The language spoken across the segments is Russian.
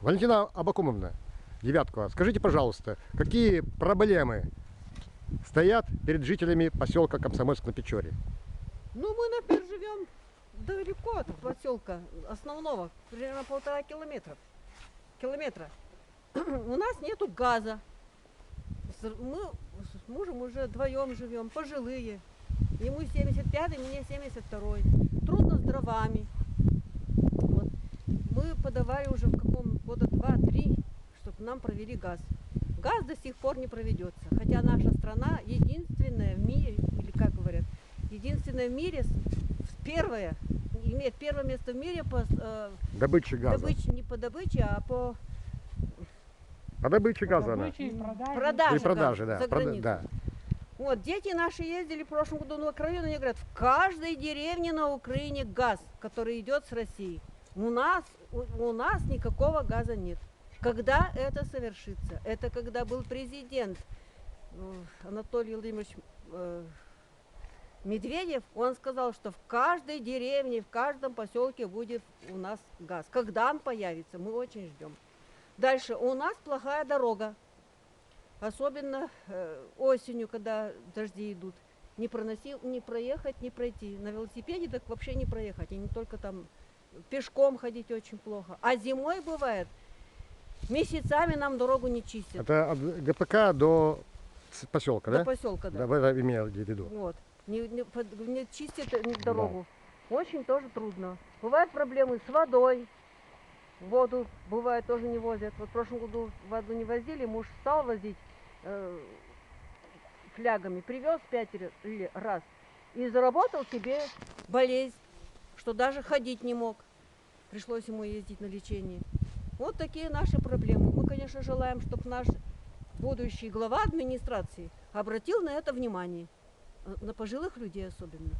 Валентина Абакумовна Девяткова, скажите, пожалуйста, какие проблемы стоят перед жителями поселка Комсомольск-на-Печоре? Ну, мы, например, живем далеко от поселка основного, примерно 1,5 километра. У нас нету газа. Мы с мужем уже вдвоем живем, пожилые. Ему 75-й, мне 72-й. Трудно с дровами. Вот. Мы подавали уже в каком года 2-3, чтобы нам провели газ. Газ до сих пор не проведется. Хотя наша страна единственная в мире, или как говорят, единственная в мире, первая, имеет первое место в мире по Добыче газа. не по добыче, а по добыче газа, да. продаже, Продаже, газа да. за границу. Да. Вот, дети наши ездили в прошлом году на Украину, они говорят, в каждой деревне на Украине газ, который идет с России. У нас никакого газа нет. Когда это совершится? Это когда был президент Анатолий Владимирович Медведев, он сказал, что в каждой деревне, в каждом поселке будет у нас газ. Когда он появится, мы очень ждем. Дальше, у нас плохая дорога. Особенно осенью, когда дожди идут. Не проехать, не пройти. На велосипеде так вообще не проехать. И не только там пешком ходить очень плохо. А зимой бывает, месяцами нам дорогу не чистят. Это от ГПК до поселка, да? До поселка, да. Да, вы это имели в виду. Вот. Не чистят дорогу. Да. Очень тоже трудно. Бывают проблемы с водой. Воду, бывает, тоже не возят. Вот в прошлом году воду не возили, муж стал возить флягами, привез 5 раз и заработал себе болезнь, что даже ходить не мог. Пришлось ему ездить на лечение. Вот такие наши проблемы. Мы, конечно, желаем, чтобы наш будущий глава администрации обратил на это внимание. На пожилых людей особенно.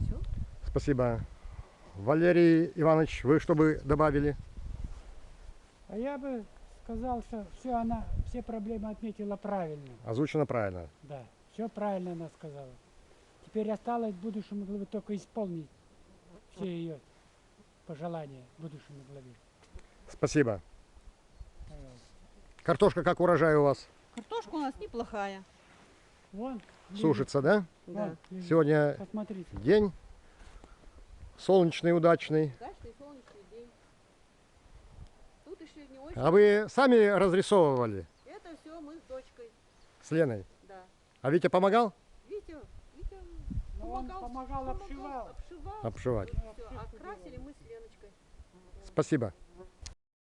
Все. Спасибо. Валерий Иванович, вы что бы добавили? А я бы сказал, что все проблемы отметила правильно. Озвучено правильно. Да, все правильно она сказала. Теперь осталось будущему главе только исполнить все ее пожелания будущему главе. Спасибо. Картошка как урожай у вас? Картошка у нас неплохая. Вон, Сушится, да? Да. Сегодня посмотрите. день солнечный, удачный. Удачный солнечный день. Тут еще не очень. А вы сами разрисовывали Это все мы с дочкой. с Леной? Да. А Витя помогал? Витя Он помогал, обшивал. Обшивать. Все, а красили мы с Леночкой. Спасибо.